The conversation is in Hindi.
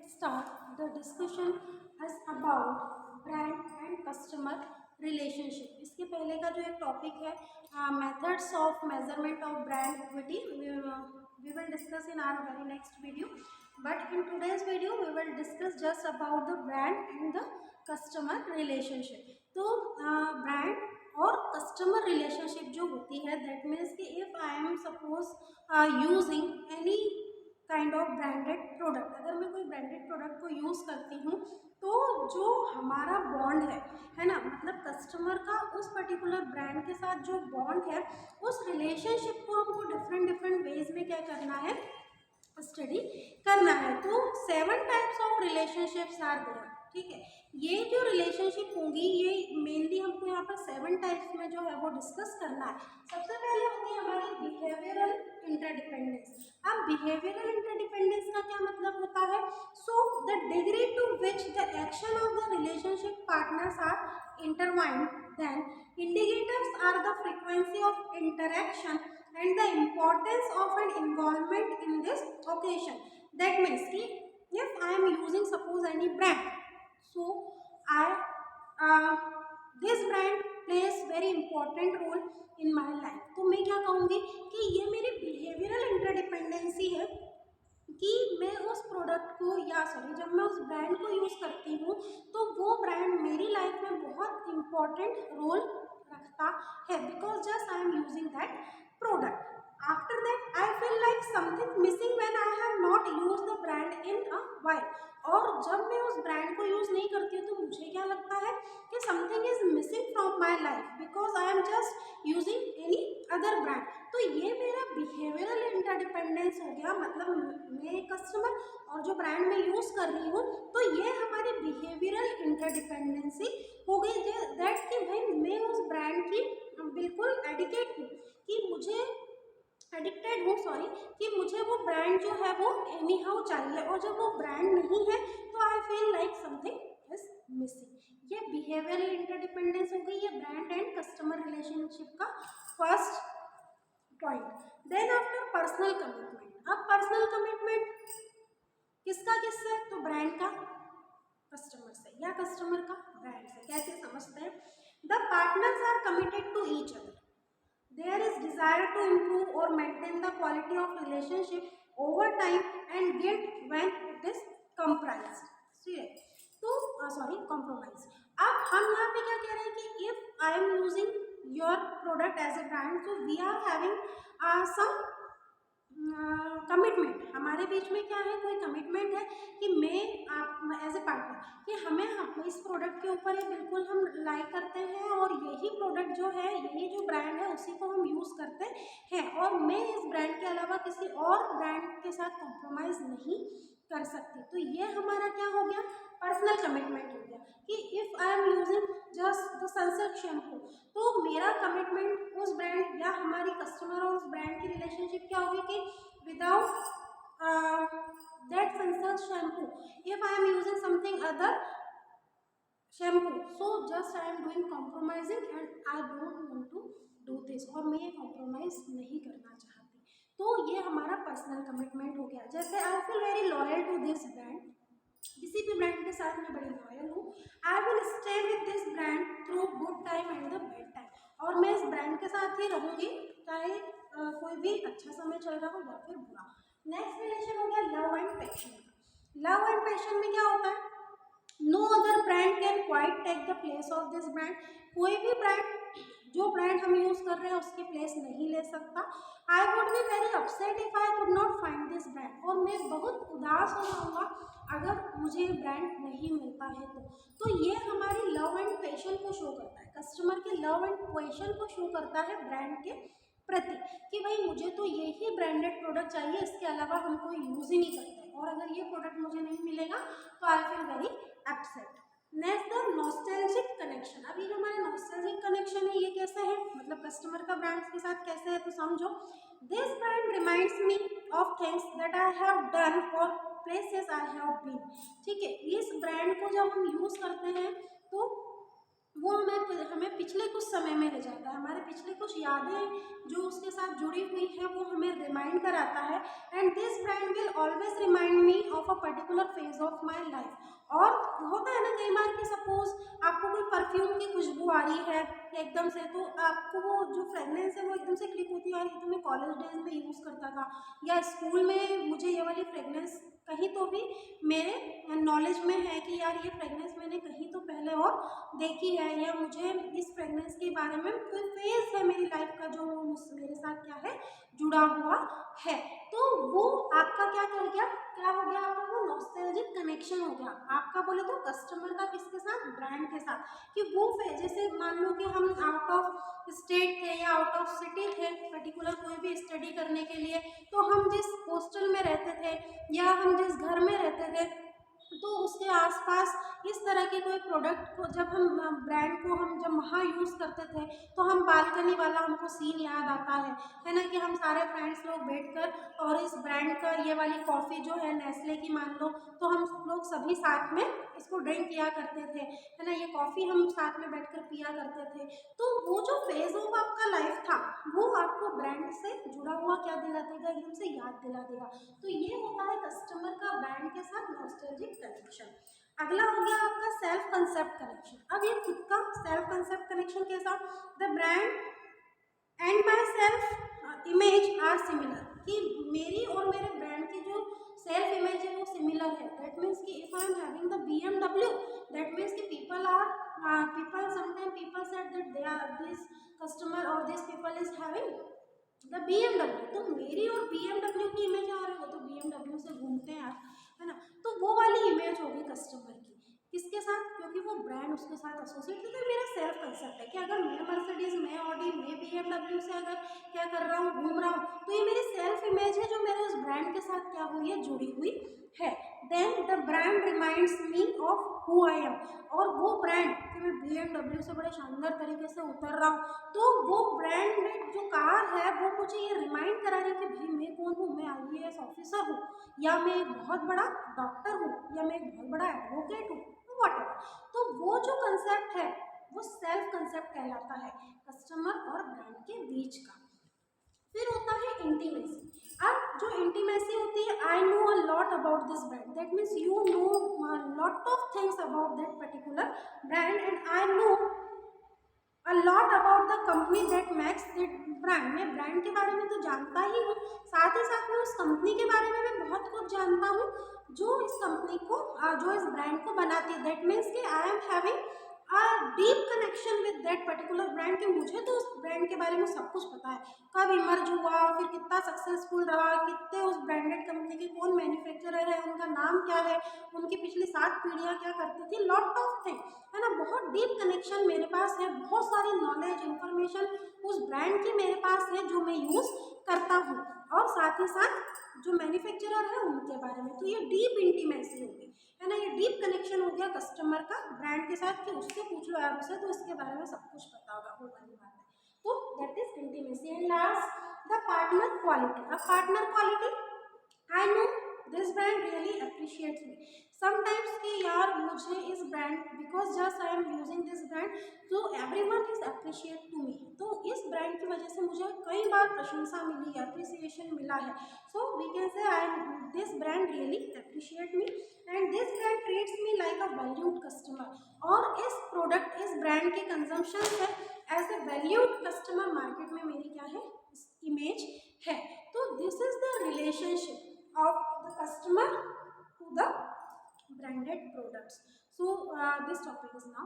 start the discussion as about brand and customer relationship. इसके पहले का जो एक टॉपिक है methods of measurement of brand equity, we will discuss in our very next video. But in today's video we will discuss just about the brand and the customer relationship. तो brand और कस्टमर रिलेशनशिप जो होती है, दैट मीन्स कि if I am suppose using any kind of branded product, अगर मैं कोई ब्रांडेड प्रोडक्ट को यूज़ करती हूँ तो जो हमारा बॉन्ड है ना, मतलब कस्टमर का उस पर्टिकुलर ब्रांड के साथ जो बॉन्ड है, उस रिलेशनशिप को हमको डिफरेंट वेज में क्या करना है, स्टडी करना है. तो 7 types of relationships are there. ठीक है, ये जो रिलेशनशिप होंगी ये मेनली हमको यहाँ पर 7 टाइप्स में जो है वो डिस्कस करना है. सबसे पहले होती है हमारी बिहेवियरल इंटरडिपेंडेंस. अब बिहेवियरल इंटरडिपेंडेंस का क्या मतलब होता है? So the degree to which the action of the relationship partners are intertwined, then indicators are the frequency of interaction and the importance of an involvement in this occasion. That means कि if I am using suppose any brand, so this brand plays very important role in my life. तो मैं क्या कहूँगी कि ये मेरी behavioral इंटरडिपेंडेंसी है कि मैं उस प्रोडक्ट को जब मैं उस ब्रांड को यूज़ करती हूँ तो वो ब्रांड मेरी लाइफ में बहुत इम्पॉर्टेंट रोल रखता है, because just I am using that product. After that I feel like something missing when I have not used the brand in a while. और जब मैं उस ब्रांड को यूज़ नहीं करती हूँ तो मुझे क्या लगता है कि something is missing from my life because I am just using any other brand. तो ये मेरा बिहेवियरल इंटरडिपेंडेंस हो गया, मतलब मैं कस्टमर और जो ब्रांड मैं यूज़ कर रही हूँ तो ये हमारी बिहेवियरल इंटरडिपेंडेंसी हो गई. दैट कि भाई मैं उस ब्रांड की बिल्कुल एडिक्टेड हूँ, कि मुझे वो ब्रांड जो है वो एनी हाउ चाहिए, और जब वो ब्रांड नहीं है तो I feel like something is missing. ये बिहेवियरल इंटरडिपेंडेंस हो गई, ये ब्रांड एंड कस्टमर रिलेशनशिप का first point. Then after personal commitment. अब पर्सनल कमिटमेंट किससे? तो ब्रांड का कस्टमर से या कस्टमर का ब्रांड से. कैसे समझते हैं? The partners are committed to each other. There is desire to improve or maintain the quality of relationship over time and guilt when it is compromised. Compromise. अब हम यहाँ पे क्या कह रहे हैं कि if I am using your product as a brand, so we are having some commitment. हमारे बीच में क्या है, कोई कमिटमेंट है कि मैं आप एज ए पार्टनर कि हम इस प्रोडक्ट के ऊपर ये बिल्कुल हम लाइक करते हैं और यही प्रोडक्ट जो है, यही जो ब्रांड है उसी को हम यूज़ करते हैं, और मैं इस ब्रांड के अलावा किसी और ब्रांड के साथ कॉम्प्रोमाइज़ नहीं कर सकती. तो ये हमारा क्या हो गया, पर्सनल कमिटमेंट हो गया कि if I am using just the Sunsilk shampoo, तो मेरा कमिटमेंट उस ब्रांड या हमारी कस्टमर और उस ब्रांड की रिलेशनशिप क्या होगी कि without that Sunsilk shampoo if I am using something other shampoo, so just I am doing compromising and I don't want to do this, और मैं कॉम्प्रोमाइज़ नहीं करना चाहती. तो ये हमारा पर्सनल कमिटमेंट हो गया. जैसे I feel very loyal to this brand, किसी भी ब्रांड के साथ मैं बड़ी लॉयल हूँ. I will stay with this brand through good time and the bad time, और मैं इस ब्रांड के साथ ही रहूँगी चाहे कोई भी अच्छा समय चल रहा हो या फिर बुरा. नेक्स्ट रिलेशन हो गया love and passion. Love and passion में क्या होता है, no other brand can quite take the place of this brand. कोई भी ब्रांड, जो ब्रांड हम यूज़ कर रहे हैं उसकी प्लेस नहीं ले सकता. I would be very upset if I could not find this brand, और मैं बहुत उदास हो जाऊँगा अगर मुझे ब्रांड नहीं मिलता है तो ये हमारी लव एंड पैशन को शो करता है, कस्टमर के लव एंड पैशन को शो करता है ब्रांड के प्रति, कि भाई मुझे तो यही ब्रांडेड प्रोडक्ट चाहिए, इसके अलावा हम कोई यूज़ ही नहीं करते, और अगर ये प्रोडक्ट मुझे नहीं मिलेगा तो I feel very upset. Next the nostalgic connection. अब ये जो हमारा नॉस्टैल्जिक कनेक्शन है ये कैसे है, मतलब कस्टमर का ब्रांड्स के साथ कैसे है, तो समझो. This brand reminds me of things that I have done और प्लेसेस आई हैव बीन. ठीक है, इस ब्रांड को जब हम यूज़ करते हैं तो वो हमें पिछले कुछ समय में ले जाता है, हमारे पिछले कुछ यादें जो उसके साथ जुड़ी हुई हैं वो हमें रिमाइंड कराता है. And this brand will always remind me of a particular phase phase of my life. और होता है ना कई बार कि सपोज आपको कोई परफ्यूम की खुशबू आ रही है एकदम से, तो आपको वो जो फ्रेगनेंस है वो एकदम से क्लिक होती है, यार ये तो मैं कॉलेज डेज में यूज़ करता था, या स्कूल में मुझे ये वाली फ्रेगनेंस कहीं तो भी मेरे नॉलेज में है कि यार ये फ्रेगनेंस मैंने कहीं तो पहले और देखी है, या मुझे इस फ्रेगनेंस के बारे में कोई फेज है मेरी लाइफ का जो मेरे साथ क्या है जुड़ा हुआ है। तो वो आपका क्या कर गया, क्या हो गया आपका, वो नॉस्टैल्जिक कनेक्शन हो गया आपका, बोले तो कस्टमर का किसके साथ, ब्रांड के साथ। कि वो जैसे मान लो कि हम आउट ऑफ स्टेट थे या आउट ऑफ सिटी थे पर्टिकुलर कोई भी स्टडी करने के लिए, तो हम जिस हॉस्टल में रहते थे या हम जिस घर में रहते थे, तो उसके आसपास इस तरह के कोई प्रोडक्ट को जब हम ब्रांड को हम जब वहाँ यूज़ करते थे, तो हम बालकनी वाला हमको सीन याद आता है ना, कि हम सारे फ्रेंड्स लोग बैठकर और इस ब्रांड का ये वाली कॉफ़ी जो है नेस्ले की मान लो, तो हम लोग सभी साथ में इसको ड्रिंक किया करते थे, है ना, ये कॉफ़ी हम साथ में बैठकर पिया करते थे। तो वो जो फेज ऑफ आपका लाइफ था वो आपको ब्रांड से जुड़ा हुआ क्या दिला देगा, एकदम से याद दिला देगा। तो ये होता है कस्टमर का ब्रांड के साथ नॉस्टैल्जिक कनेक्शन। अगला हो गया आपका सेल्फ कंसेप्ट कनेक्शन। अब ये खुद का सेल्फ कंसेप्ट कनेक्शन कैसा, the brand and my self image are similar, कि मेरी और मेरे ब्रांड की जो सेल्फ इमेज है वो सिमिलर है। दैट मीन्स कि if I am having the BMW, that means कि people sometimes people said that they are this customer or this people is having the BMW, तो मेरी और BMW की इमेज आ रही हो तो BMW से घूमते हैं आप, है ना, तो वो वाली इमेज होगी कस्टमर की किसके साथ, क्योंकि वो ब्रांड उसके साथ एसोसिएट, क्योंकि मेरा सेल्फ कंसेप्ट है कि अगर मैं मर्सिडीज, मैं ऑडी, मैं BMW से अगर क्या कर रहा हूँ, घूम रहा हूँ, तो ये मेरी सेल्फ इमेज है जो मेरे उस ब्रांड के साथ क्या हुई है, जुड़ी हुई है। Then the brand reminds me of who I am, और वो ब्रांड कि मैं BMW से बड़े शानदार तरीके से उतर रहा हूँ, तो वो ब्रांड जो कार है वो मुझे ये रिमाइंड करा रही है कि भाई मैं कौन हूँ, मैं IAS ऑफिसर हूँ, या मैं एक बहुत बड़ा डॉक्टर हूँ, या मैं एक बहुत बड़ा एडवोकेट हूँ, वॉटेवर। तो वो जो कंसेप्ट है वो सेल्फ कंसेप्ट कहलाता है कस्टमर और ब्रांड के बीच का। फिर होता है इंटीमेसी। अब जो इंटीमेसी होती है, I know a lot about this brand, that means you know lot of things about that particular brand, and I know a lot about the company that makes that brand. मैं ब्रांड के बारे में तो जानता ही हूँ, साथ ही साथ मैं उस कंपनी के बारे में भी बहुत कुछ जानता हूँ जो इस कंपनी को जो इस ब्रांड को बनाती है। दैट मीन्स कि I am having a deep connection with that particular brand, कि मुझे तो उस ब्रांड के बारे में सब कुछ पता है, कब इमर्ज हुआ, फिर कितना सक्सेसफुल रहा, कितने उस ब्रांडेड कंपनी के कौन मैन्युफैक्चरर है, उनका नाम क्या है, उनकी पिछली 7 पीढ़ियाँ क्या करती थी, लॉट ऑफ थिंग, है ना, बहुत डीप कनेक्शन मेरे पास है, बहुत सारी नॉलेज इन्फॉर्मेशन उस ब्रांड की मेरे पास है जो मैं यूज़ करता हूँ, और साथ ही साथ जो मैन्युफैक्चरर है उनके बारे में। तो ये डीप इंटीमेसी होगी, है ना, ये डीप कनेक्शन हो गया कस्टमर का ब्रांड के साथ, कि उससे पूछ लो यार उसे तो इसके बारे में सब कुछ पता होगा, वो वाली बात है। तो that is intimacy. And last the partner quality. अब partner quality, I know this brand really appreciates me sometimes, कि यार मुझे इस brand because just I am using this brand तो everyone is appreciate to me, तो इस ब्रांड की वजह से मुझे कई बार प्रशंसा मिली है, अप्रिसिएशन मिला है। सो we can say I this brand really appreciate me and this brand treats me like a valued customer, और इस प्रोडक्ट इस ब्रांड के कंजम्पशन से as a valued customer market में मेरी क्या है, इमेज है। तो this is the relationship of the customer to the branded products. So this topic is now